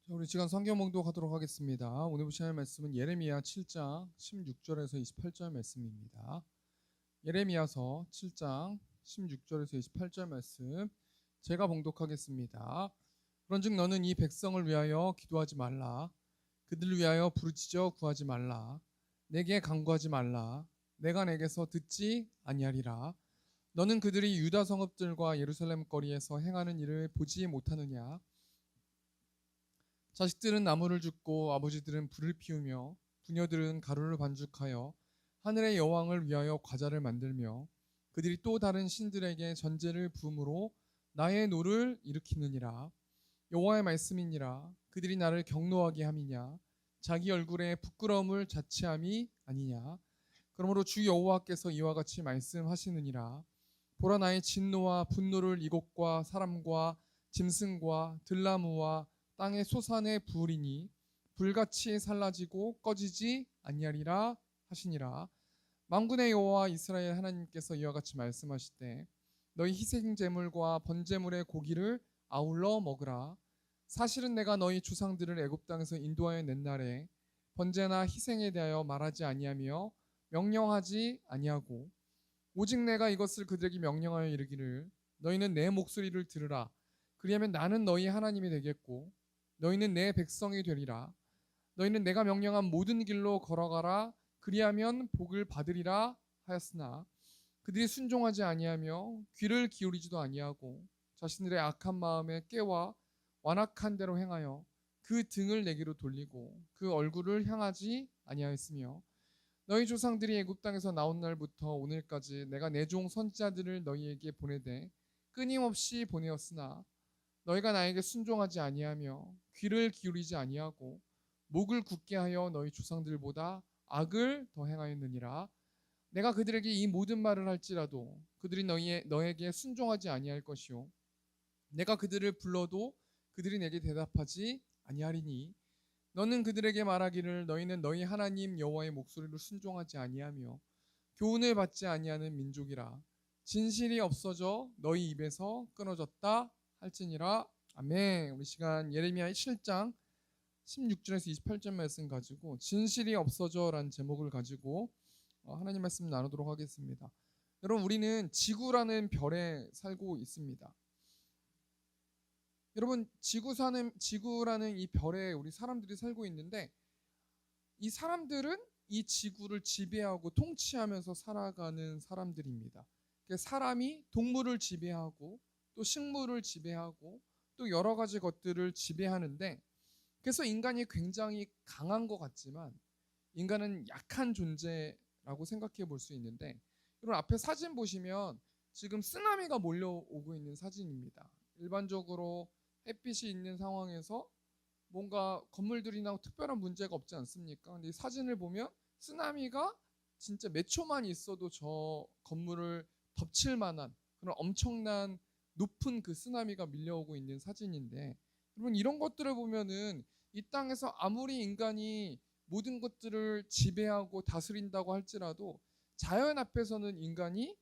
우리 시간 성경 봉독하도록 하겠습니다. 오늘 보실 말씀은 예레미야 7장 16절에서 28절 말씀입니다. 예레미야서 7장 16절에서 28절 말씀 제가 봉독하겠습니다. 그런즉 너는 이 백성을 위하여 기도하지 말라. 그들을 위하여 부르짖어 구하지 말라. 내게 간구하지 말라. 내가 내게서 듣지 아니하리라. 너는 그들이 유다 성읍들과 예루살렘 거리에서 행하는 일을 보지 못하느냐? 자식들은 나무를 줍고 아버지들은 불을 피우며 부녀들은 가루를 반죽하여 하늘의 여왕을 위하여 과자를 만들며 그들이 또 다른 신들에게 전제를 부음으로 나의 노를 일으키느니라. 여호와의 말씀이니라. 그들이 나를 경노하게 함이냐? 자기 얼굴에 부끄러움을 자취함이 아니냐? 그러므로 주 여호와께서 이와 같이 말씀하시느니라. 보라, 나의 진노와 분노를 이곳과 사람과 짐승과 들나무와 땅의 소산에 부으리니 불같이 살라지고 꺼지지 아니하리라 하시니라. 만군의 여호와 이스라엘 하나님께서 이와 같이 말씀하시되 너희 희생 제물과 번제물의 고기를 아울러 먹으라. 사실은 내가 너희 조상들을 애굽 땅에서 인도하여 낸 날에 번제나 희생에 대하여 말하지 아니하며 명령하지 아니하고 오직 내가 이것을 그들에게 명령하여 이르기를 너희는 내 목소리를 들으라. 그리하면 나는 너희 하나님이 되겠고 너희는 내 백성이 되리라. 너희는 내가 명령한 모든 길로 걸어가라. 그리하면 복을 받으리라 하였으나 그들이 순종하지 아니하며 귀를 기울이지도 아니하고 자신들의 악한 마음에 깨와 완악한 대로 행하여 그 등을 내게로 돌리고 그 얼굴을 향하지 아니하였으며 너희 조상들이 애굽 땅에서 나온 날부터 오늘까지 내가 내 종 선지자들을 너희에게 보내되 끊임없이 보내었으나 너희가 나에게 순종하지 아니하며 귀를 기울이지 아니하고 목을 굳게 하여 너희 조상들보다 악을 더 행하였느니라. 내가 그들에게 이 모든 말을 할지라도 그들이 너에게 순종하지 아니할 것이요 내가 그들을 불러도 그들이 내게 대답하지 아니하리니 너는 그들에게 말하기를 너희는 너희 하나님 여호와의 목소리를 순종하지 아니하며 교훈을 받지 아니하는 민족이라. 진실이 없어져 너희 입에서 끊어졌다 할지니라. 아멘. 우리 시간 예레미야 7장 16절에서 28절 말씀 가지고 진실이 없어져라는 제목을 가지고 하나님 말씀 나누도록 하겠습니다. 여러분, 우리는 지구라는 별에 살고 있습니다. 여러분, 지구라는 이 별에 우리 사람들이 살고 있는데 이 사람들은 이 지구를 지배하고 통치하면서 살아가는 사람들입니다. 사람이 동물을 지배하고 또 식물을 지배하고 또 여러 가지 것들을 지배하는데 그래서 인간이 굉장히 강한 것 같지만 인간은 약한 존재라고 생각해 볼 수 있는데 여러분, 앞에 사진 보시면 지금 쓰나미가 몰려오고 있는 사진입니다. 일반적으로 햇빛이 있는 상황에서 뭔가 건물들이나 특별한 문제가 없지 않습니까? 근데 이 사진을 보면 쓰나미가 진짜 몇 초만 있어도 저 건물을 덮칠 만한 그런 엄청난 높은 그 쓰나미가 밀려오고 있는 사진인데 여러분, 이런 것들을 보면은 이 땅에서 아무리 인간이 모든 것들을 지배하고 다스린다고 할지라도 자연 앞에서는 인간이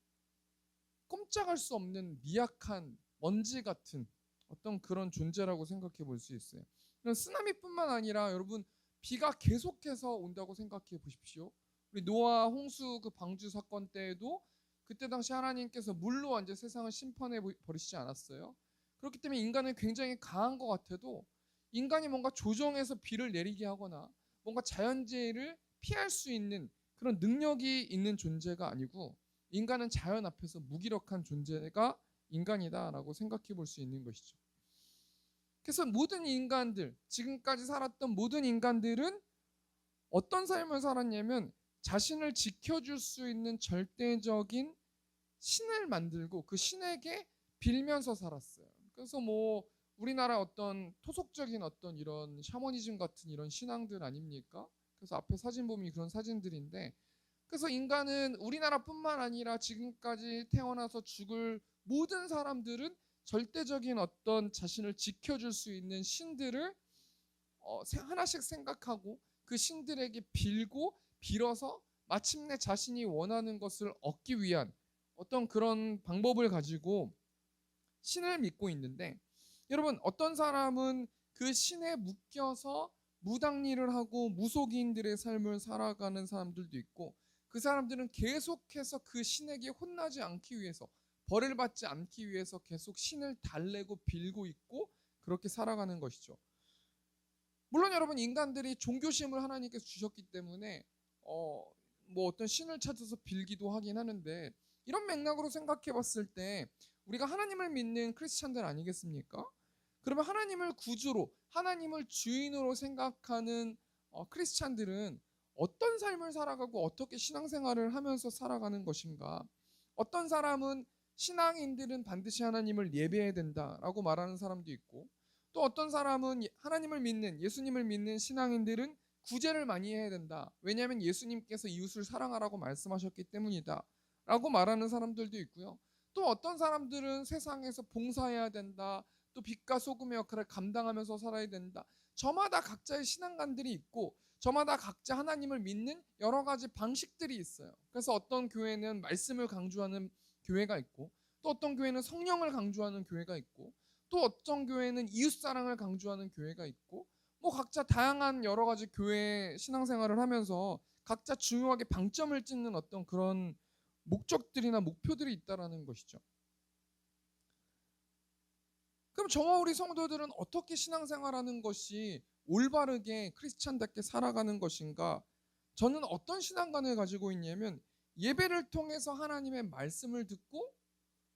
꼼짝할 수 없는 미약한 먼지 같은 어떤 그런 존재라고 생각해 볼 수 있어요. 그런 쓰나미뿐만 아니라 여러분, 비가 계속해서 온다고 생각해 보십시오. 우리 노아 홍수 그 방주 사건 때에도 그때 당시 하나님께서 물로 완전 세상을 심판해 버리시지 않았어요. 그렇기 때문에 인간은 굉장히 강한 것 같아도 인간이 뭔가 조정해서 비를 내리게 하거나 뭔가 자연재해를 피할 수 있는 그런 능력이 있는 존재가 아니고 인간은 자연 앞에서 무기력한 존재가 인간이다라고 생각해 볼 수 있는 것이죠. 그래서 모든 인간들, 지금까지 살았던 모든 인간들은 어떤 삶을 살았냐면 자신을 지켜줄 수 있는 절대적인 신을 만들고 그 신에게 빌면서 살았어요. 그래서 뭐 우리나라 어떤 토속적인 어떤 이런 샤머니즘 같은 이런 신앙들 아닙니까? 그래서 앞에 사진 보면 그런 사진들인데 그래서 인간은 우리나라뿐만 아니라 지금까지 태어나서 죽을 모든 사람들은 절대적인 어떤 자신을 지켜줄 수 있는 신들을 하나씩 생각하고 그 신들에게 빌고 빌어서 마침내 자신이 원하는 것을 얻기 위한 어떤 그런 방법을 가지고 신을 믿고 있는데, 여러분, 어떤 사람은 그 신에 묶여서 무당일을 하고 무속인들의 삶을 살아가는 사람들도 있고, 그 사람들은 계속해서 그 신에게 혼나지 않기 위해서, 벌을 받지 않기 위해서 계속 신을 달래고 빌고 있고 그렇게 살아가는 것이죠. 물론 여러분, 인간들이 종교심을 하나님께서 주셨기 때문에 뭐 어떤 신을 찾아서 빌기도 하긴 하는데, 이런 맥락으로 생각해 봤을 때 우리가 하나님을 믿는 크리스찬들 아니겠습니까? 그러면 하나님을 구주로, 하나님을 주인으로 생각하는 크리스찬들은 어떤 삶을 살아가고 어떻게 신앙생활을 하면서 살아가는 것인가? 어떤 사람은 신앙인들은 반드시 하나님을 예배해야 된다라고 말하는 사람도 있고, 또 어떤 사람은 하나님을 믿는, 예수님을 믿는 신앙인들은 구제를 많이 해야 된다. 왜냐하면 예수님께서 이웃을 사랑하라고 말씀하셨기 때문이다. 라고 말하는 사람들도 있고요. 또 어떤 사람들은 세상에서 봉사해야 된다. 또 빛과 소금의 역할을 감당하면서 살아야 된다. 저마다 각자의 신앙관들이 있고, 저마다 각자 하나님을 믿는 여러 가지 방식들이 있어요. 그래서 어떤 교회는 말씀을 강조하는 교회가 있고, 또 어떤 교회는 성령을 강조하는 교회가 있고, 또 어떤 교회는 이웃사랑을 강조하는 교회가 있고, 뭐 각자 다양한 여러 가지 교회 신앙생활을 하면서 각자 중요하게 방점을 찍는 어떤 그런 목적들이나 목표들이 있다라는 것이죠. 그럼 저와 우리 성도들은 어떻게 신앙생활하는 것이 올바르게 크리스찬답게 살아가는 것인가? 저는 어떤 신앙관을 가지고 있냐면, 예배를 통해서 하나님의 말씀을 듣고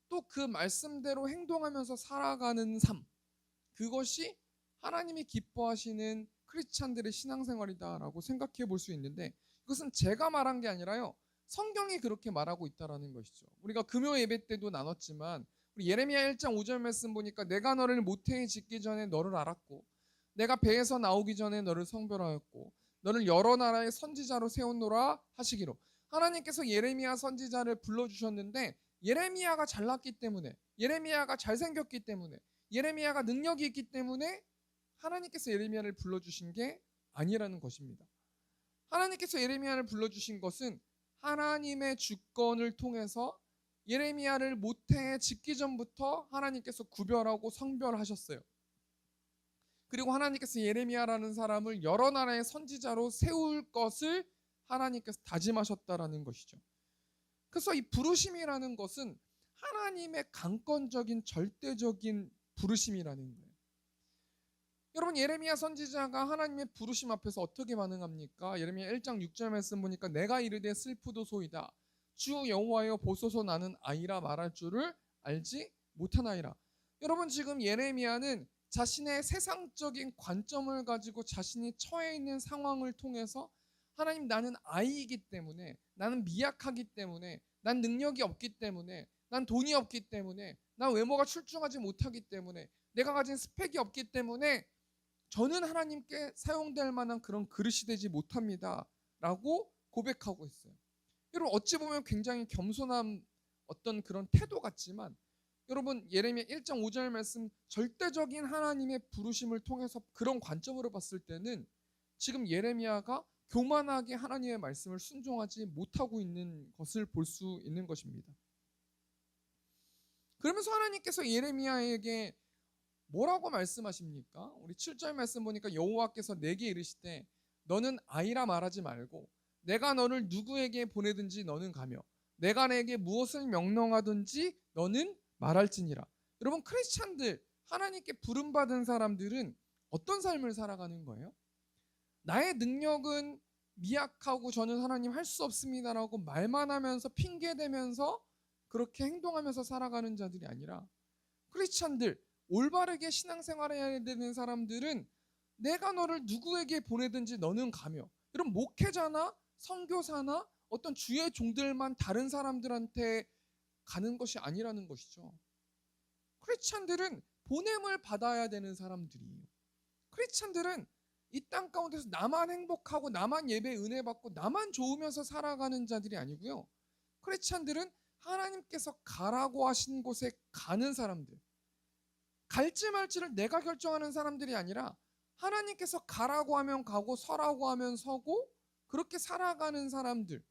또 그 말씀대로 행동하면서 살아가는 삶, 그것이 하나님이 기뻐하시는 크리스찬들의 신앙생활이다라고 생각해 볼 수 있는데, 이것은 제가 말한 게 아니라요, 성경이 그렇게 말하고 있다라는 것이죠. 우리가 금요 예배 때도 나눴지만, 우리 예레미야 1장 5절 말씀 보니까 내가 너를 모태에 짓기 전에 너를 알았고, 내가 배에서 나오기 전에 너를 성별하였고, 너를 여러 나라의 선지자로 세웠노라 하시기로. 하나님께서 예레미야 선지자를 불러주셨는데, 예레미야가 잘났기 때문에, 예레미야가 잘생겼기 때문에, 예레미야가 능력이 있기 때문에 하나님께서 예레미야를 불러주신 게 아니라는 것입니다. 하나님께서 예레미야를 불러주신 것은 하나님의 주권을 통해서 예레미야를 모태에 짓기 전부터 하나님께서 구별하고 성별하셨어요. 그리고 하나님께서 예레미야라는 사람을 여러 나라의 선지자로 세울 것을 하나님께서 다짐하셨다라는 것이죠. 그래서 이 부르심이라는 것은 하나님의 강권적인 절대적인 부르심이라는 거예요. 여러분, 예레미야 선지자가 하나님의 부르심 앞에서 어떻게 반응합니까? 예레미야 1장 6절 말씀 보니까 내가 이르되 슬프도소이다. 주 여호와여 보소서 나는 아이라 말할 줄을 알지 못하나이다. 여러분, 지금 예레미야는 자신의 세상적인 관점을 가지고 자신이 처해 있는 상황을 통해서, 하나님, 나는 아이이기 때문에, 나는 미약하기 때문에, 난 능력이 없기 때문에, 난 돈이 없기 때문에, 난 외모가 출중하지 못하기 때문에, 내가 가진 스펙이 없기 때문에 저는 하나님께 사용될 만한 그런 그릇이 되지 못합니다 라고 고백하고 있어요. 여러분, 어찌 보면 굉장히 겸손한 어떤 그런 태도 같지만, 여러분, 예레미야 1장 5절 말씀, 절대적인 하나님의 부르심을 통해서 그런 관점으로 봤을 때는 지금 예레미야가 교만하게 하나님의 말씀을 순종하지 못하고 있는 것을 볼 수 있는 것입니다. 그러면서 하나님께서 예레미야에게 뭐라고 말씀하십니까? 우리 7절 말씀 보니까 여호와께서 내게 이르시되 너는 아이라 말하지 말고 내가 너를 누구에게 보내든지 너는 가며 내가 내게 무엇을 명령하든지 너는 말할지니라. 여러분, 크리스찬들, 하나님께 부름받은 사람들은 어떤 삶을 살아가는 거예요? 나의 능력은 미약하고 저는 하나님 할 수 없습니다라고 말만 하면서 핑계대면서 그렇게 행동하면서 살아가는 자들이 아니라, 크리스찬들, 올바르게 신앙생활해야 되는 사람들은 내가 너를 누구에게 보내든지 너는 가며, 여러분, 목회자나 선교사나 어떤 주의 종들만 다른 사람들한테 가는 것이 아니라는 것이죠. 크리스찬들은 보냄을 받아야 되는 사람들이에요. 크리스찬들은 이 땅 가운데서 나만 행복하고 나만 예배 은혜 받고 나만 좋으면서 살아가는 자들이 아니고요. 크리스찬들은 하나님께서 가라고 하신 곳에 가는 사람들, 갈지 말지를 내가 결정하는 사람들이 아니라 하나님께서 가라고 하면 가고 서라고 하면 서고 그렇게 살아가는 사람들,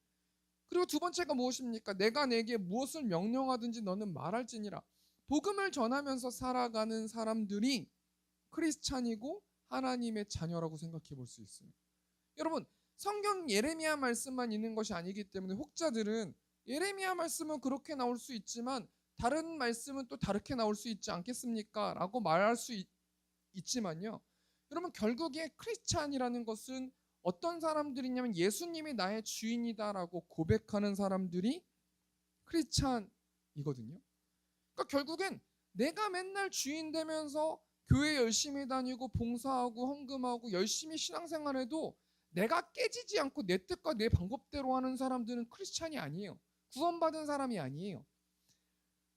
그리고 두 번째가 무엇입니까? 내가 내게 무엇을 명령하든지 너는 말할지니라. 복음을 전하면서 살아가는 사람들이 크리스찬이고 하나님의 자녀라고 생각해 볼 수 있어요. 여러분, 성경 예레미야 말씀만 있는 것이 아니기 때문에 혹자들은 예레미야 말씀은 그렇게 나올 수 있지만 다른 말씀은 또 다르게 나올 수 있지 않겠습니까? 라고 말할 수 있지만요. 여러분, 결국에 크리스찬이라는 것은 어떤 사람들이냐면 예수님이 나의 주인이다라고 고백하는 사람들이 크리스찬이거든요. 그러니까 결국엔 내가 맨날 주인 되면서 교회 열심히 다니고 봉사하고 헌금하고 열심히 신앙생활해도 내가 깨지지 않고 내 뜻과 내 방법대로 하는 사람들은 크리스찬이 아니에요. 구원받은 사람이 아니에요.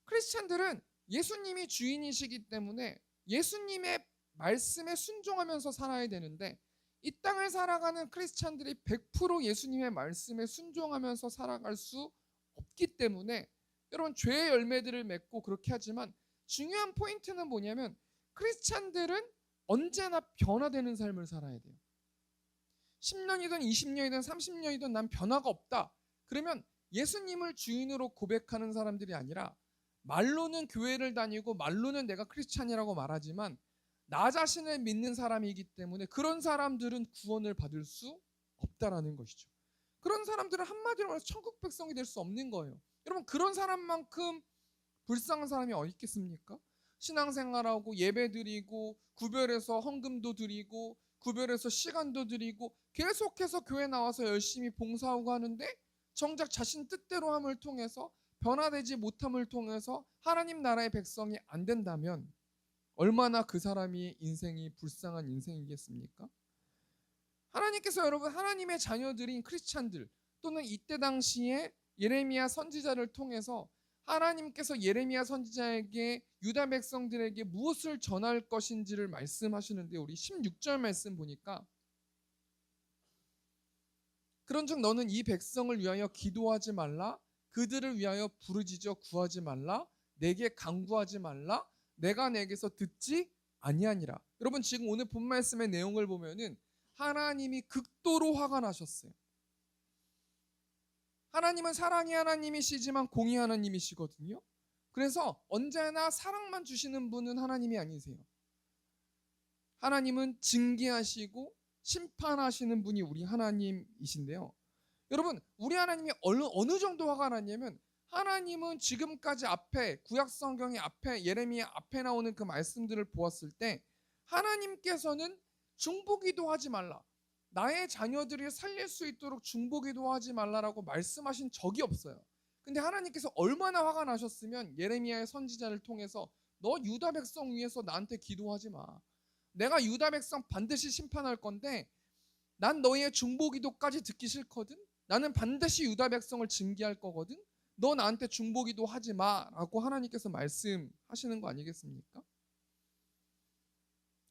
크리스찬들은 예수님이 주인이시기 때문에 예수님의 말씀에 순종하면서 살아야 되는데 이 땅을 살아가는 크리스찬들이 100% 예수님의 말씀에 순종하면서 살아갈 수 없기 때문에 여러분 죄의 열매들을 맺고 그렇게 하지만 중요한 포인트는 뭐냐면 크리스찬들은 언제나 변화되는 삶을 살아야 돼요. 10년이든 20년이든 30년이든 난 변화가 없다. 그러면 예수님을 주인으로 고백하는 사람들이 아니라 말로는 교회를 다니고 말로는 내가 크리스찬이라고 말하지만 나 자신을 믿는 사람이기 때문에 그런 사람들은 구원을 받을 수 없다라는 것이죠. 그런 사람들은 한마디로 말해서 천국 백성이 될 수 없는 거예요. 여러분, 그런 사람만큼 불쌍한 사람이 어디 있겠습니까? 신앙생활하고 예배드리고 구별해서 헌금도 드리고 구별해서 시간도 드리고 계속해서 교회 나와서 열심히 봉사하고 하는데 정작 자신 뜻대로 함을 통해서 변화되지 못함을 통해서 하나님 나라의 백성이 안 된다면 얼마나 그 사람이 인생이 불쌍한 인생이겠습니까? 하나님께서 여러분 하나님의 자녀들인 크리스찬들 또는 이때 당시에 예레미야 선지자를 통해서 하나님께서 예레미야 선지자에게 유다 백성들에게 무엇을 전할 것인지를 말씀하시는데 우리 16절 말씀 보니까 그런즉 너는 이 백성을 위하여 기도하지 말라 그들을 위하여 부르짖어 구하지 말라 내게 간구하지 말라 내가 내게서 듣지 아니하니라. 여러분 지금 오늘 본 말씀의 내용을 보면은 하나님이 극도로 화가 나셨어요. 하나님은 사랑의 하나님이시지만 공의 하나님이시거든요. 그래서 언제나 사랑만 주시는 분은 하나님이 아니세요. 하나님은 징계하시고 심판하시는 분이 우리 하나님이신데요. 여러분 우리 하나님이 어느 정도 화가 났냐면 하나님은 지금까지 앞에 구약 성경의 앞에 예레미야 앞에 나오는 그 말씀들을 보았을 때 하나님께서는 중보기도 하지 말라. 나의 자녀들이 살릴 수 있도록 중보기도 하지 말라라고 말씀하신 적이 없어요. 근데 하나님께서 얼마나 화가 나셨으면 예레미야의 선지자를 통해서 너 유다 백성 위해서 나한테 기도하지 마. 내가 유다 백성 반드시 심판할 건데 난 너희의 중보기도까지 듣기 싫거든. 나는 반드시 유다 백성을 징계할 거거든. 너 나한테 중보기도 하지 마라고 하나님께서 말씀하시는 거 아니겠습니까?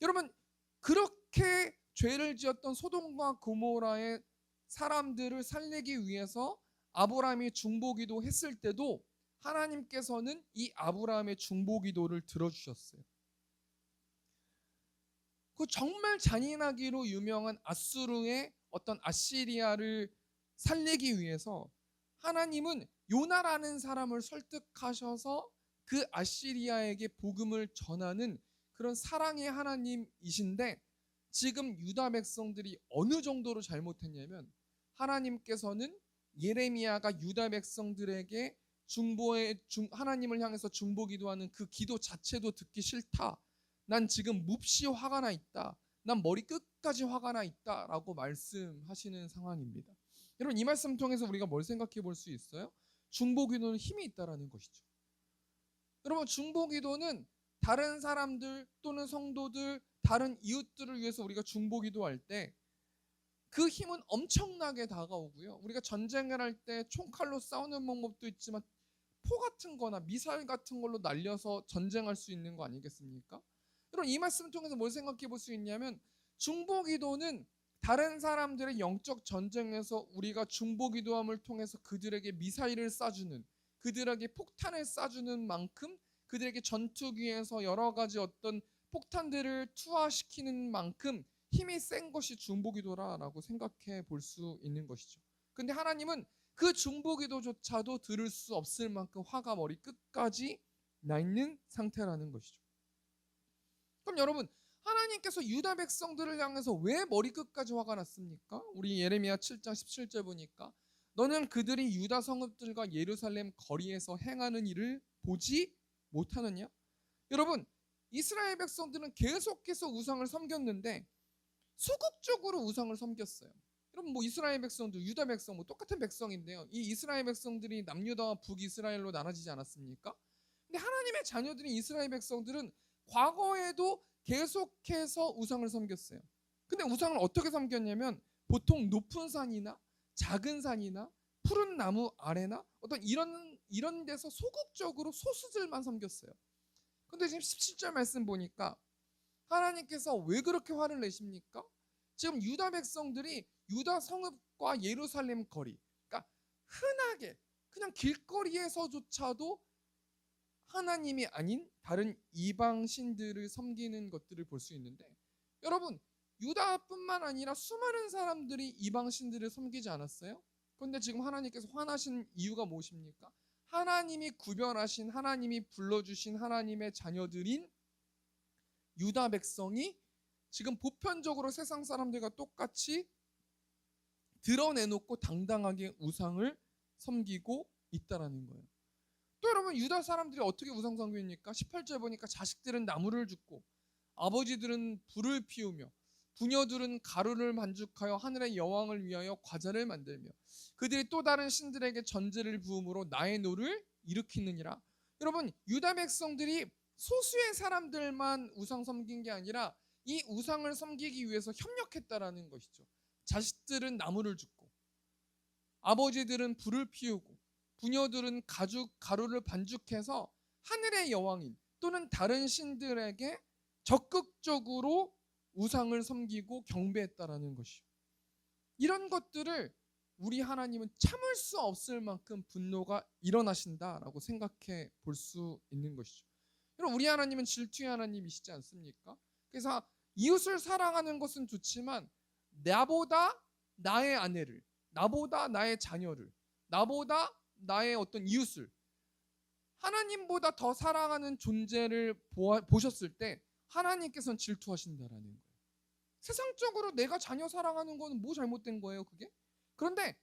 여러분 그렇게 죄를 지었던 소돔과 고모라의 사람들을 살리기 위해서 아브라함이 중보기도 했을 때도 하나님께서는 이 아브라함의 중보기도를 들어주셨어요. 그 정말 잔인하기로 유명한 아수르의 어떤 아시리아를 살리기 위해서 하나님은 요나라는 사람을 설득하셔서 그 아시리아에게 복음을 전하는 그런 사랑의 하나님이신데 지금 유다 백성들이 어느 정도로 잘못했냐면 하나님께서는 예레미야가 유다 백성들에게 하나님을 향해서 중보기도하는 그 기도 자체도 듣기 싫다. 난 지금 몹시 화가 나 있다. 난 머리 끝까지 화가 나 있다. 라고 말씀하시는 상황입니다. 여러분 이 말씀 통해서 우리가 뭘 생각해 볼 수 있어요? 중보기도는 힘이 있다라는 것이죠. 여러분 중보기도는 다른 사람들 또는 성도들 다른 이웃들을 위해서 우리가 중보기도할 때 그 힘은 엄청나게 다가오고요. 우리가 전쟁을 할 때 총칼로 싸우는 방법도 있지만 포 같은 거나 미사일 같은 걸로 날려서 전쟁할 수 있는 거 아니겠습니까? 여러분 이 말씀 통해서 뭘 생각해 볼 수 있냐면 중보기도는 다른 사람들의 영적 전쟁에서 우리가 중보기도함을 통해서 그들에게 미사일을 쏴주는 그들에게 폭탄을 쏴주는 만큼 그들에게 전투기에서 여러 가지 어떤 폭탄들을 투하시키는 만큼 힘이 센 것이 중보기도라고 생각해 볼 수 있는 것이죠. 근데 하나님은 그 중보기도조차도 들을 수 없을 만큼 화가 머리 끝까지 나 있는 상태라는 것이죠. 그럼 여러분, 하나님께서 유다 백성들을 향해서 왜 머리 끝까지 화가 났습니까? 우리 예레미야 7장 17절 보니까 너는 그들이 유다 성읍들과 예루살렘 거리에서 행하는 일을 보지 못하느냐? 여러분, 이스라엘 백성들은 계속해서 우상을 섬겼는데 소극적으로 우상을 섬겼어요. 여러분, 뭐 이스라엘 백성도 유다 백성 뭐 똑같은 백성인데요. 이 이스라엘 백성들이 남유다와 북이스라엘로 나눠지지 않았습니까? 근데 하나님의 자녀들인 이스라엘 백성들은 과거에도 계속해서 우상을 섬겼어요. 근데 우상을 어떻게 섬겼냐면 보통 높은 산이나 작은 산이나 푸른 나무 아래나 어떤 이런 데서 소극적으로 소수들만 섬겼어요. 근데 지금 17절 말씀 보니까 하나님께서 왜 그렇게 화를 내십니까? 지금 유다 백성들이 유다 성읍과 예루살렘 거리, 그러니까 흔하게 그냥 길거리에서조차도 하나님이 아닌 다른 이방 신들을 섬기는 것들을 볼 수 있는데, 여러분, 유다뿐만 아니라 수많은 사람들이 이방 신들을 섬기지 않았어요? 그런데 지금 하나님께서 화나신 이유가 무엇입니까? 하나님이 구별하신, 하나님이 불러주신 하나님의 자녀들인 유다 백성이 지금 보편적으로 세상 사람들과 똑같이 드러내놓고 당당하게 우상을 섬기고 있다라는 거예요. 또 여러분, 유다 사람들이 어떻게 우상 섬깁니까? 18절 보니까 자식들은 나무를 줍고 아버지들은 불을 피우며 부녀들은 가루를 반죽하여 하늘의 여왕을 위하여 과자를 만들며 그들이 또 다른 신들에게 전제를 부음으로 나의 노를 일으키느니라. 여러분, 유다 백성들이 소수의 사람들만 우상 섬긴 게 아니라 이 우상을 섬기기 위해서 협력했다라는 것이죠. 자식들은 나무를 줍고 아버지들은 불을 피우고 부녀들은 가루를 반죽해서 하늘의 여왕인 또는 다른 신들에게 적극적으로 우상을 섬기고 경배했다라는 것이죠. 이런 것들을 우리 하나님은 참을 수 없을 만큼 분노가 일어나신다라고 생각해 볼 수 있는 것이죠. 여러분, 우리 하나님은 질투의 하나님이시지 않습니까? 그래서 이웃을 사랑하는 것은 좋지만 나보다 나의 아내를, 나보다 나의 자녀를, 나보다 나의 어떤 이웃을 하나님보다 더 사랑하는 존재를 보셨을 때 하나님께서는 질투하신다라는 거예요. 세상적으로 내가 자녀 사랑하는 거는 뭐 잘못된 거예요, 그게? 그런데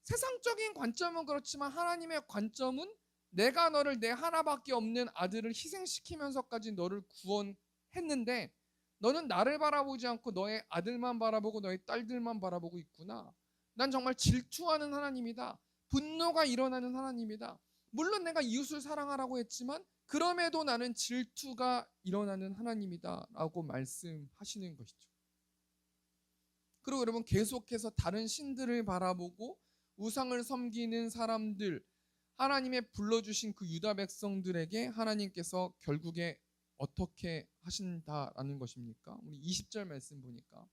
세상적인 관점은 그렇지만 하나님의 관점은 내가 너를 내 하나밖에 없는 아들을 희생시키면서까지 너를 구원했는데 너는 나를 바라보지 않고 너의 아들만 바라보고 너의 딸들만 바라보고 있구나. 난 정말 질투하는 하나님이다. 분노가 일어나는 하나님이다. 물론 내가 이웃을 사랑하라고 했지만 그럼에도 나는 질투가 일어나는 하나님이다 라고 말씀하시는 것이죠. 그리고 여러분, 계속해서 다른 신들을 바라보고 우상을 섬기는 사람들, 하나님의 불러주신 그 유다 백성들에게 하나님께서 결국에 어떻게 하신다라는 것입니까? 우리 20절 말씀 보니까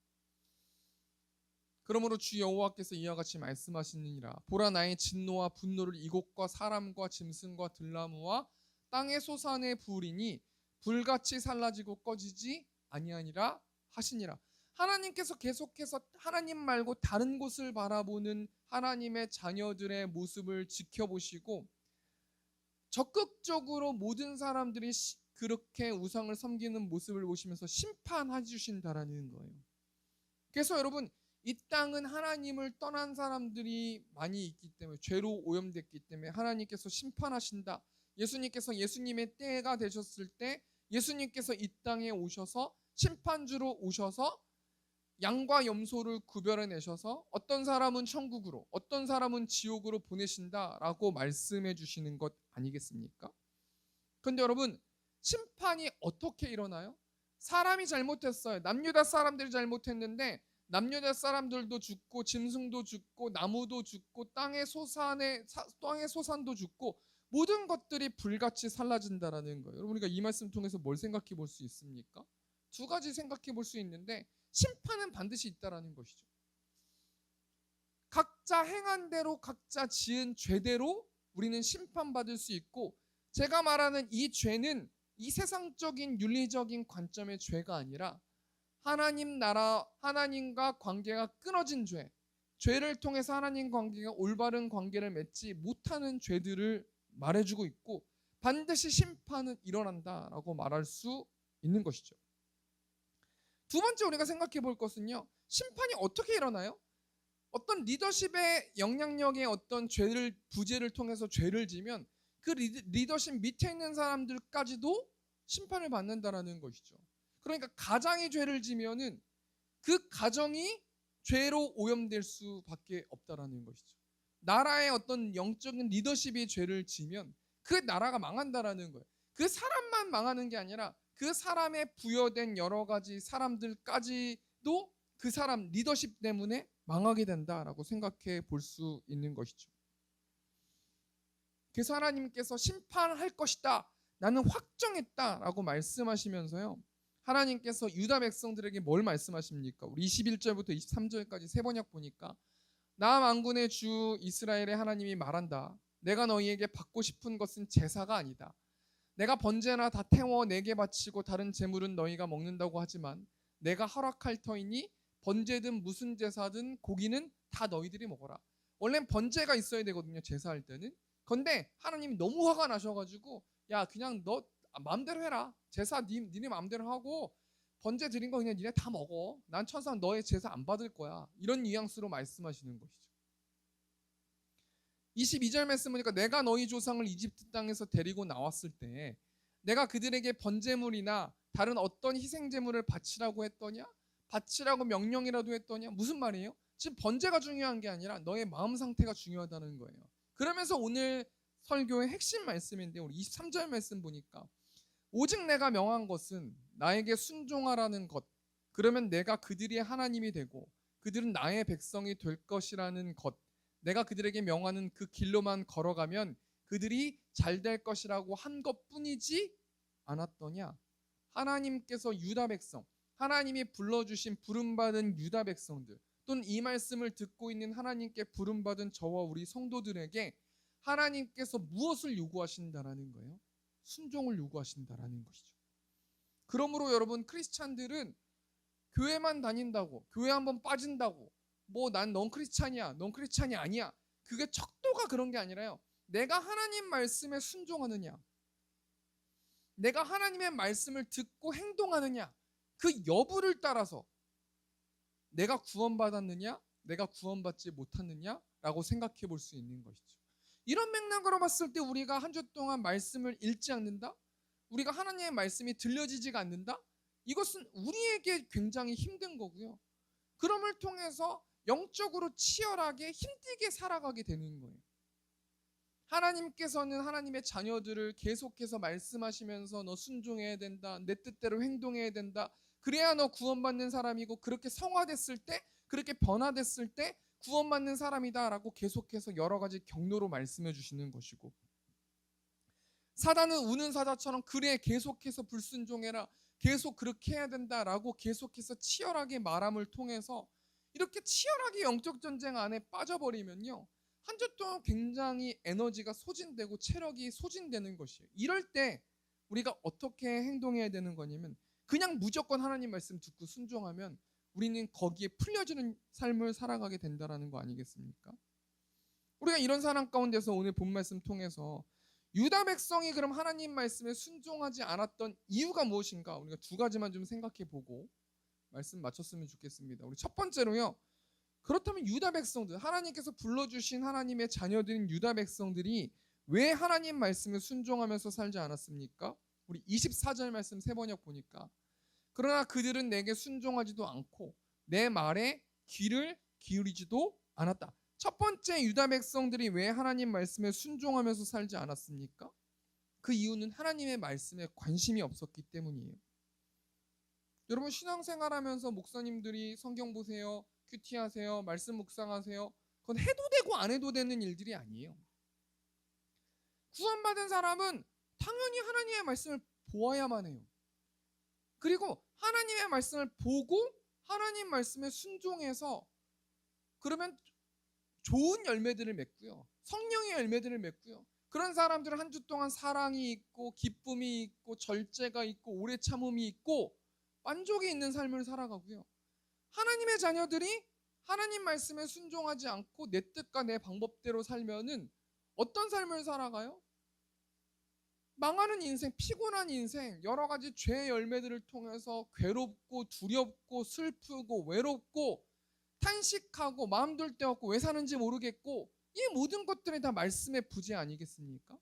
그러므로 주 여호와께서 이와 같이 말씀하시느니라. 보라, 나의 진노와 분노를 이곳과 사람과 짐승과 들나무와 땅의 소산에 부으리니 불같이 살라지고 꺼지지 아니하니라 하시니라. 하나님께서 계속해서 하나님 말고 다른 곳을 바라보는 하나님의 자녀들의 모습을 지켜보시고 적극적으로 모든 사람들이 그렇게 우상을 섬기는 모습을 보시면서 심판해 주신다라는 거예요. 그래서 여러분, 이 땅은 하나님을 떠난 사람들이 많이 있기 때문에, 죄로 오염됐기 때문에 하나님께서 심판하신다. 예수님께서 예수님의 때가 되셨을 때 예수님께서 이 땅에 오셔서 심판주로 오셔서 양과 염소를 구별해내셔서 어떤 사람은 천국으로 어떤 사람은 지옥으로 보내신다라고 말씀해 주시는 것 아니겠습니까? 그런데 여러분, 심판이 어떻게 일어나요? 사람이 잘못했어요. 남유다 사람들이 잘못했는데 남유다 사람들도 죽고 짐승도 죽고 나무도 죽고 땅의 소산도 죽고 모든 것들이 불같이 살라진다라는 거예요. 여러분, 우리가 이 말씀 통해서 뭘 생각해 볼 수 있습니까? 두 가지 생각해 볼 수 있는데 심판은 반드시 있다라는 것이죠. 각자 행한 대로 각자 지은 죄대로 우리는 심판받을 수 있고, 제가 말하는 이 죄는 이 세상적인 윤리적인 관점의 죄가 아니라 하나님 나라, 하나님과 관계가 끊어진 죄, 죄를 통해서 하나님 관계가 올바른 관계를 맺지 못하는 죄들을 말해주고 있고 반드시 심판은 일어난다라고 말할 수 있는 것이죠. 두 번째 우리가 생각해 볼 것은요. 심판이 어떻게 일어나요? 어떤 리더십의 영향력의 어떤 부재를 통해서 죄를 지면 그 리더십 밑에 있는 사람들까지도 심판을 받는다라는 것이죠. 그러니까 가장이 죄를 지면은 그 가정이 죄로 오염될 수밖에 없다라는 것이죠. 나라의 어떤 영적인 리더십이 죄를 지면 그 나라가 망한다라는 거예요. 그 사람만 망하는 게 아니라 그 사람에 부여된 여러 가지 사람들까지도 그 사람 리더십 때문에 망하게 된다라고 생각해 볼 수 있는 것이죠. 그래서 하나님께서 심판할 것이다. 나는 확정했다라고 말씀하시면서요. 하나님께서 유다 백성들에게 뭘 말씀하십니까? 우리 21절부터 23절까지 세 번역 보니까 나 만군의 주 이스라엘의 하나님이 말한다. 내가 너희에게 받고 싶은 것은 제사가 아니다. 내가 번제나 다 태워 내게 바치고 다른 제물은 너희가 먹는다고 하지만 내가 허락할 터이니 번제든 무슨 제사든 고기는 다 너희들이 먹어라. 원래는 번제가 있어야 되거든요. 제사할 때는. 근데 하나님이 너무 화가 나셔가지고 야 그냥 너 마음대로 해라. 제사 니네 마음대로 하고 번제 드린 거 그냥 니네 다 먹어. 난 천상 너의 제사 안 받을 거야. 이런 뉘앙스로 말씀하시는 것이죠. 22절 말씀 보니까 내가 너희 조상을 이집트 땅에서 데리고 나왔을 때 내가 그들에게 번제물이나 다른 어떤 희생제물을 바치라고 했더냐? 바치라고 명령이라도 했더냐? 무슨 말이에요? 지금 번제가 중요한 게 아니라 너의 마음 상태가 중요하다는 거예요. 그러면서 오늘 설교의 핵심 말씀인데 우리 23절 말씀 보니까 오직 내가 명한 것은 나에게 순종하라는 것. 그러면 내가 그들의 하나님이 되고 그들은 나의 백성이 될 것이라는 것. 내가 그들에게 명하는 그 길로만 걸어가면 그들이 잘 될 것이라고 한 것뿐이지 않았더냐? 하나님께서 유다 백성, 하나님이 불러주신 부름받은 유다 백성들 또는 이 말씀을 듣고 있는 하나님께 부름받은 저와 우리 성도들에게 하나님께서 무엇을 요구하신다라는 거예요? 순종을 요구하신다라는 것이죠. 그러므로 여러분 크리스찬들은 교회만 다닌다고 교회 한번 빠진다고 뭐 난 넌 크리스찬이야 넌 크리스찬이 아니야 그게 척도가 그런 게 아니라요. 내가 하나님 말씀에 순종하느냐 내가 하나님의 말씀을 듣고 행동하느냐 그 여부를 따라서 내가 구원받았느냐 내가 구원받지 못했느냐라고 생각해 볼 수 있는 것이죠. 이런 맥락으로 봤을 때 우리가 한 주 동안 말씀을 읽지 않는다? 우리가 하나님의 말씀이 들려지지가 않는다? 이것은 우리에게 굉장히 힘든 거고요. 그럼을 통해서 영적으로 치열하게 힘들게 살아가게 되는 거예요. 하나님께서는 하나님의 자녀들을 계속해서 말씀하시면서 너 순종해야 된다. 내 뜻대로 행동해야 된다. 그래야 너 구원받는 사람이고 그렇게 성화됐을 때 그렇게 변화됐을 때 구원받는 사람이다라고 계속해서 여러 가지 경로로 말씀해 주시는 것이고 사단은 우는 사자처럼 그래 계속해서 불순종해라. 계속 그렇게 해야 된다라고 계속해서 치열하게 말함을 통해서 이렇게 치열하게 영적 전쟁 안에 빠져버리면요. 한 주 동안 굉장히 에너지가 소진되고 체력이 소진되는 것이에요. 이럴 때 우리가 어떻게 행동해야 되는 거냐면 그냥 무조건 하나님 말씀 듣고 순종하면 우리는 거기에 풀려지는 삶을 살아가게 된다는 거 아니겠습니까? 우리가 이런 사람 가운데서 오늘 본 말씀 통해서 유다 백성이 그럼 하나님 말씀에 순종하지 않았던 이유가 무엇인가 우리가 두 가지만 좀 생각해 보고 말씀 마쳤으면 좋겠습니다. 우리 첫 번째로요. 그렇다면 유다 백성들 하나님께서 불러주신 하나님의 자녀들인 유다 백성들이 왜 하나님 말씀에 순종하면서 살지 않았습니까? 우리 24절 말씀 세 번역 보니까 그러나 그들은 내게 순종하지도 않고 내 말에 귀를 기울이지도 않았다. 첫 번째 유다 백성들이 왜 하나님 말씀에 순종하면서 살지 않았습니까? 그 이유는 하나님의 말씀에 관심이 없었기 때문이에요. 여러분 신앙생활하면서 목사님들이 성경 보세요, 큐티하세요, 말씀 묵상하세요. 그건 해도 되고 안 해도 되는 일들이 아니에요. 구원받은 사람은 당연히 하나님의 말씀을 보아야만 해요. 그리고 하나님의 말씀을 보고 하나님 말씀에 순종해서 그러면 좋은 열매들을 맺고요. 성령의 열매들을 맺고요. 그런 사람들은 한 주 동안 사랑이 있고 기쁨이 있고 절제가 있고 오래 참음이 있고 만족이 있는 삶을 살아가고요. 하나님의 자녀들이 하나님 말씀에 순종하지 않고 내 뜻과 내 방법대로 살면은 어떤 삶을 살아가요? 망하는 인생, 피곤한 인생, 여러 가지 죄의 열매들을 통해서 괴롭고 두렵고 슬프고 외롭고 탄식하고 마음 둘 데 없고 왜 사는지 모르겠고, 이 모든 것들이 다 말씀의 부재 아니겠습니까?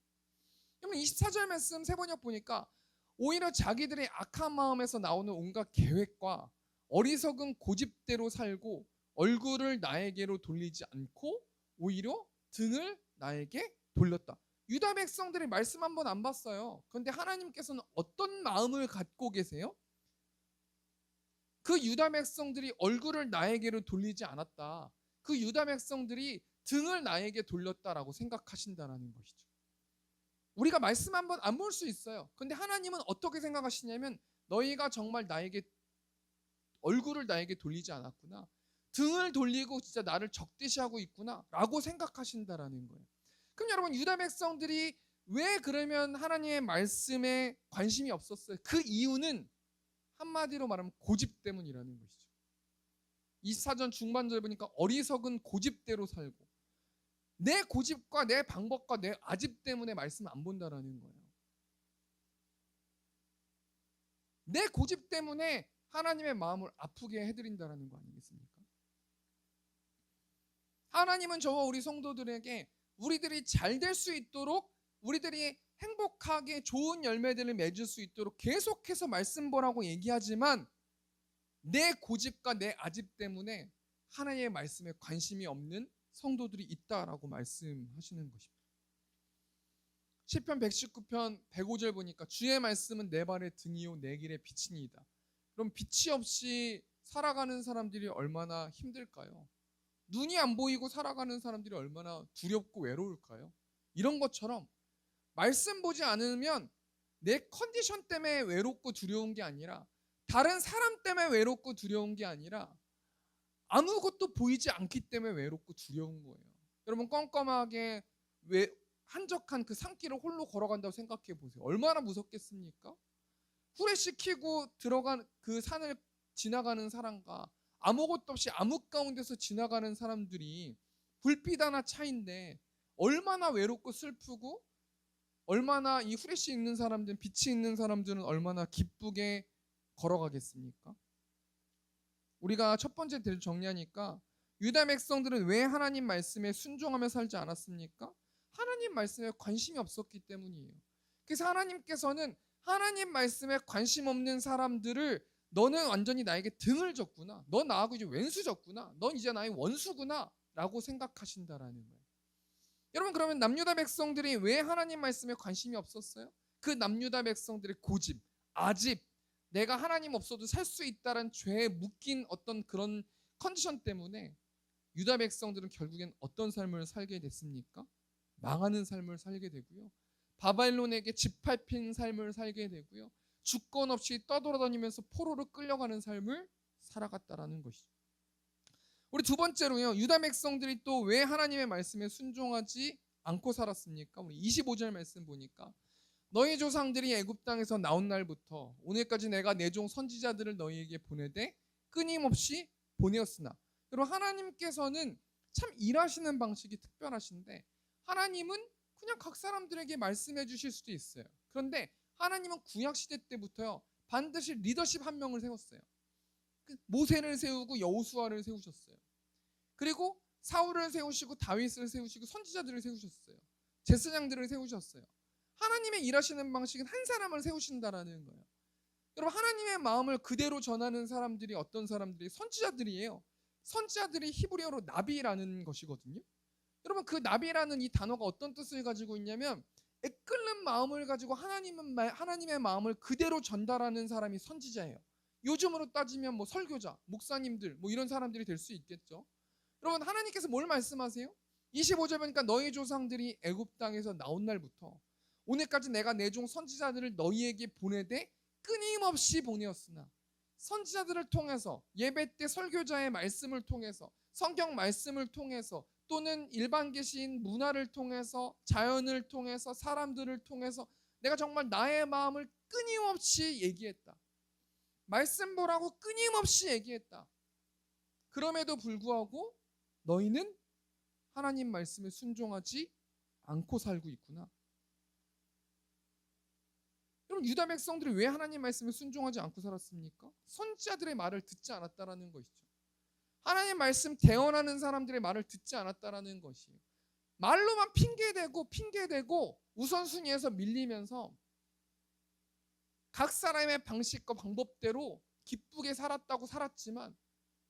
그러면 24절 말씀 세 번역 보니까 오히려 자기들의 악한 마음에서 나오는 온갖 계획과 어리석은 고집대로 살고 얼굴을 나에게로 돌리지 않고 오히려 등을 나에게 돌렸다. 유다 백성들이 말씀 한 번 안 봤어요. 그런데 하나님께서는 어떤 마음을 갖고 계세요? 그 유다 백성들이 얼굴을 나에게로 돌리지 않았다. 그 유다 백성들이 등을 나에게 돌렸다라고 생각하신다라는 것이죠. 우리가 말씀 한 번 안 볼 수 있어요. 근데 하나님은 어떻게 생각하시냐면 너희가 정말 나에게 얼굴을 나에게 돌리지 않았구나. 등을 돌리고 진짜 나를 적대시하고 있구나 라고 생각하신다라는 거예요. 그럼 여러분, 유다 백성들이 왜 그러면 하나님의 말씀에 관심이 없었어요? 그 이유는 한마디로 말하면 고집 때문이라는 것이죠. 24전 중반절 보니까 어리석은 고집대로 살고, 내 고집과 내 방법과 내 아집 때문에 말씀 안 본다라는 거예요. 내 고집 때문에 하나님의 마음을 아프게 해드린다라는 거 아니겠습니까? 하나님은 저와 우리 성도들에게 우리들이 잘 될 수 있도록, 우리들이 행복하게 좋은 열매들을 맺을 수 있도록 계속해서 말씀 보라고 얘기하지만 내 고집과 내 아집 때문에 하나님의 말씀에 관심이 없는 성도들이 있다라고 말씀하시는 것입니다. 시편 119편 105절 보니까 주의 말씀은 내 발의 등이요 내 길의 빛이니이다. 그럼 빛이 없이 살아가는 사람들이 얼마나 힘들까요? 눈이 안 보이고 살아가는 사람들이 얼마나 두렵고 외로울까요? 이런 것처럼 말씀 보지 않으면 내 컨디션 때문에 외롭고 두려운 게 아니라, 다른 사람 때문에 외롭고 두려운 게 아니라 아무것도 보이지 않기 때문에 외롭고 두려운 거예요. 여러분, 껌껌하게 한적한 그 산길을 홀로 걸어간다고 생각해 보세요. 얼마나 무섭겠습니까? 후레쉬 켜고 들어간 그 산을 지나가는 사람과 아무것도 없이 암흑 가운데서 지나가는 사람들이 불빛 하나 차이인데 얼마나 외롭고 슬프고, 얼마나 이 후레쉬 있는 사람들, 빛이 있는 사람들은 얼마나 기쁘게 걸어가겠습니까? 우리가 첫 번째 대를 정리하니까 유다 백성들은 왜 하나님 말씀에 순종하며 살지 않았습니까? 하나님 말씀에 관심이 없었기 때문이에요. 그래서 하나님께서는 하나님 말씀에 관심 없는 사람들을 너는 완전히 나에게 등을 졌구나, 너 나하고 이제 왼수 졌구나, 넌 이제 나의 원수구나 라고 생각하신다라는 거예요. 여러분, 그러면 남유다 백성들이 왜 하나님 말씀에 관심이 없었어요? 그 남유다 백성들의 고집, 아집, 내가 하나님 없어도 살 수 있다는 죄에 묶인 어떤 그런 컨디션 때문에 유다 백성들은 결국엔 어떤 삶을 살게 됐습니까? 망하는 삶을 살게 되고요, 바벨론에게 짓밟힌 삶을 살게 되고요, 주권 없이 떠돌아다니면서 포로로 끌려가는 삶을 살아갔다라는 것이죠. 우리 두 번째로요, 유다 백성들이 또 왜 하나님의 말씀에 순종하지 않고 살았습니까? 우리 25절 말씀 보니까 너희 조상들이 애굽 땅에서 나온 날부터 오늘까지 내가 내 종 선지자들을 너희에게 보내되 끊임없이 보내었으나. 여러분, 하나님께서는 참 일하시는 방식이 특별하신데, 하나님은 그냥 각 사람들에게 말씀해 주실 수도 있어요. 그런데 하나님은 구약 시대 때부터요 반드시 리더십 한 명을 세웠어요. 모세를 세우고 여호수아를 세우셨어요. 그리고 사울을 세우시고 다윗을 세우시고 선지자들을 세우셨어요. 제사장들을 세우셨어요. 하나님의 일하시는 방식은 한 사람을 세우신다라는 거예요. 여러분, 하나님의 마음을 그대로 전하는 사람들이 어떤 사람들이? 선지자들이에요. 선지자들이 히브리어로 나비라는 것이거든요. 여러분, 그 나비라는 이 단어가 어떤 뜻을 가지고 있냐면 애끓는 마음을 가지고 하나님의 마음을 그대로 전달하는 사람이 선지자예요. 요즘으로 따지면 뭐 설교자, 목사님들 뭐 이런 사람들이 될 수 있겠죠. 여러분, 하나님께서 뭘 말씀하세요? 25절 보니까 너희 조상들이 애굽 땅에서 나온 날부터 오늘까지 내가 내 종 선지자들을 너희에게 보내되 끊임없이 보내었으나. 선지자들을 통해서, 예배 때 설교자의 말씀을 통해서, 성경 말씀을 통해서, 또는 일반 계신 문화를 통해서, 자연을 통해서, 사람들을 통해서 내가 정말 나의 마음을 끊임없이 얘기했다. 말씀 보라고 끊임없이 얘기했다. 그럼에도 불구하고 너희는 하나님 말씀에 순종하지 않고 살고 있구나. 그럼 유다 백성들이 왜 하나님 말씀에 순종하지 않고 살았습니까? 선지자들의 말을 듣지 않았다라는 것이죠. 하나님 말씀 대언하는 사람들의 말을 듣지 않았다라는 것이에요. 말로만 핑계대고 우선순위에서 밀리면서 각 사람의 방식과 방법대로 기쁘게 살았다고 살았지만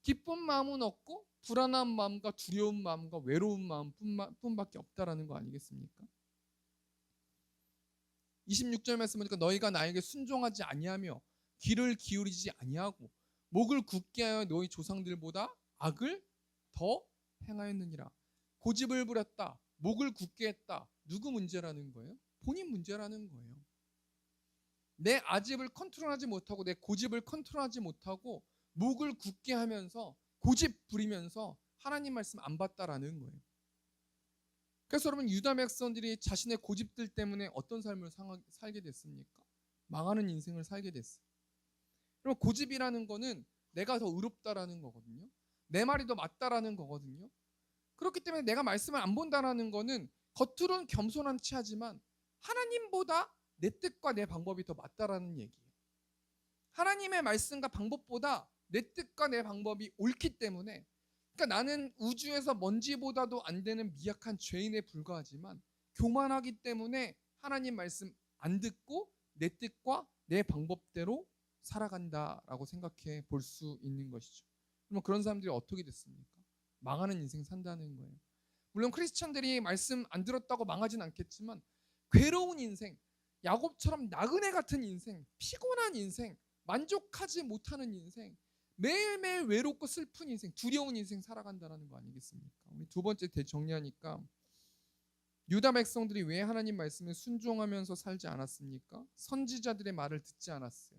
기쁜 마음은 없고 불안한 마음과 두려운 마음과 외로운 마음뿐밖에 없다라는 거 아니겠습니까? 26절 말씀 보니까 너희가 나에게 순종하지 아니하며 귀를 기울이지 아니하고 목을 굳게 하여 너희 조상들보다 악을 더 행하였느니라. 고집을 부렸다. 목을 굳게 했다. 누구 문제라는 거예요? 본인 문제라는 거예요. 내 아집을 컨트롤하지 못하고 내 고집을 컨트롤하지 못하고 목을 굳게 하면서 고집 부리면서 하나님 말씀 안 받다라는 거예요. 그래서 여러분 유다 백성들이 자신의 고집들 때문에 어떤 삶을 살게 됐습니까? 망하는 인생을 살게 됐어요. 그럼 고집이라는 거는 내가 더 의롭다라는 거거든요. 내 말이 더 맞다라는 거거든요. 그렇기 때문에 내가 말씀을 안 본다라는 거는 겉으로는 겸손한 체하지만 하나님보다 내 뜻과 내 방법이 더 맞다라는 얘기예요. 하나님의 말씀과 방법보다 내 뜻과 내 방법이 옳기 때문에, 그러니까 나는 우주에서 먼지보다도 안 되는 미약한 죄인에 불과하지만 교만하기 때문에 하나님 말씀 안 듣고 내 뜻과 내 방법대로 살아간다라고 생각해 볼 수 있는 것이죠. 그러면 그런 사람들이 어떻게 됐습니까? 망하는 인생 산다는 거예요. 물론 크리스찬들이 말씀 안 들었다고 망하진 않겠지만 괴로운 인생, 야곱처럼 나그네 같은 인생, 피곤한 인생, 만족하지 못하는 인생, 매일매일 외롭고 슬픈 인생, 두려운 인생 살아간다는 거 아니겠습니까? 우리 두 번째 정리하니까 유다 백성들이 왜 하나님 말씀에 순종하면서 살지 않았습니까? 선지자들의 말을 듣지 않았어요.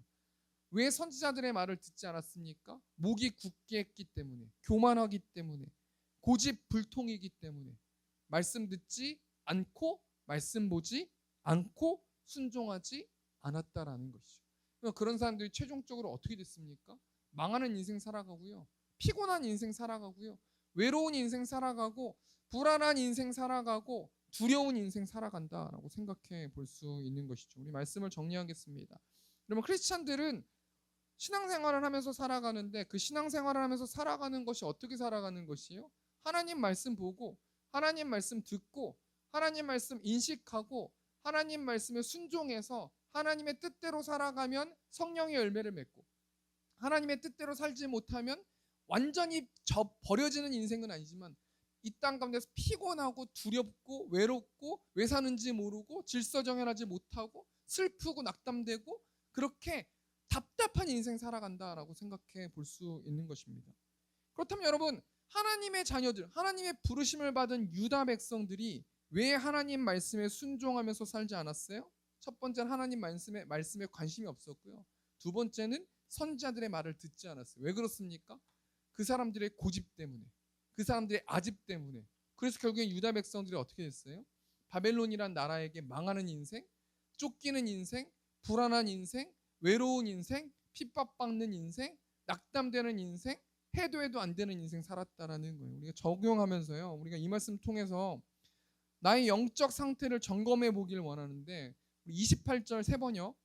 왜 선지자들의 말을 듣지 않았습니까? 목이 굳게 했기 때문에, 교만하기 때문에, 고집 불통이기 때문에 말씀 듣지 않고 말씀 보지 않고 순종하지 않았다라는 것이죠. 그런 사람들이 최종적으로 어떻게 됐습니까? 망하는 인생 살아가고요. 피곤한 인생 살아가고요. 외로운 인생 살아가고 불안한 인생 살아가고 두려운 인생 살아간다라고 생각해 볼 수 있는 것이죠. 우리 말씀을 정리하겠습니다. 그러면 크리스찬들은 신앙생활을 하면서 살아가는데 그 신앙생활을 하면서 살아가는 것이 어떻게 살아가는 것이요? 하나님 말씀 보고 하나님 말씀 듣고 하나님 말씀 인식하고 하나님 말씀에 순종해서 하나님의 뜻대로 살아가면 성령의 열매를 맺고 하나님의 뜻대로 살지 못하면 완전히 버려지는 인생은 아니지만 이 땅 가운데서 피곤하고 두렵고 외롭고 왜 사는지 모르고 질서정연하지 못하고 슬프고 낙담되고 그렇게 답답한 인생 살아간다라고 생각해 볼 수 있는 것입니다. 그렇다면 여러분, 하나님의 자녀들, 하나님의 부르심을 받은 유다 백성들이 왜 하나님 말씀에 순종하면서 살지 않았어요? 첫 번째는 하나님 말씀에 관심이 없었고요. 두 번째는 선지자들의 말을 듣지 않았어요. 왜 그렇습니까? 그 사람들의 고집 때문에, 그 사람들의 아집 때문에. 그래서 결국엔 유다 백성들이 어떻게 됐어요? 바벨론이란 나라에게 망하는 인생, 쫓기는 인생, 불안한 인생, 외로운 인생, 핍박받는 인생, 낙담되는 인생, 해도 안 되는 인생 살았다라는 거예요. 우리가 적용하면서요. 우리가 이 말씀 통해서 나의 영적 상태를 점검해 보길 원하는데 28절 세 번요.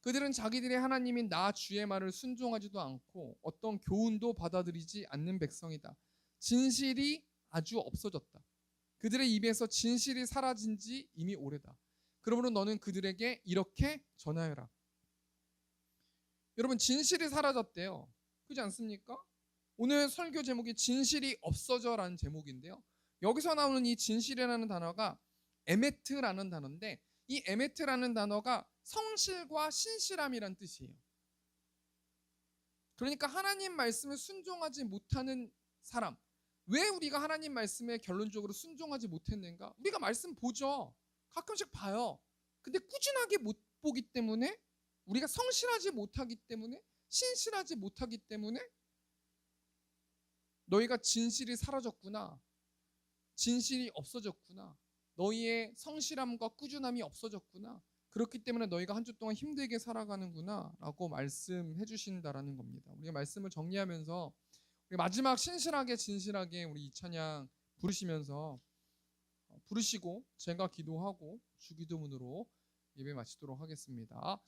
그들은 자기들의 하나님인 나 주의 말을 순종하지도 않고 어떤 교훈도 받아들이지 않는 백성이다. 진실이 아주 없어졌다. 그들의 입에서 진실이 사라진 지 이미 오래다. 그러므로 너는 그들에게 이렇게 전하여라. 여러분, 진실이 사라졌대요. 그렇지 않습니까? 오늘 설교 제목이 진실이 없어져라는 제목인데요. 여기서 나오는 이 진실이라는 단어가 에메트라는 단어인데 이 에메트라는 단어가 성실과 신실함이란 뜻이에요. 그러니까 하나님 말씀에 순종하지 못하는 사람, 왜 우리가 하나님 말씀에 결론적으로 순종하지 못했는가? 우리가 말씀 보죠. 가끔씩 봐요. 근데 꾸준하게 못 보기 때문에 우리가 성실하지 못하기 때문에 신실하지 못하기 때문에 너희가 진실이 사라졌구나. 진실이 없어졌구나. 너희의 성실함과 꾸준함이 없어졌구나. 그렇기 때문에 너희가 한 주 동안 힘들게 살아가는구나 라고 말씀해 주신다라는 겁니다. 우리가 말씀을 정리하면서 마지막 신실하게 진실하게 우리 이 찬양 부르시면서 부르시고 제가 기도하고 주기도문으로 예배 마치도록 하겠습니다.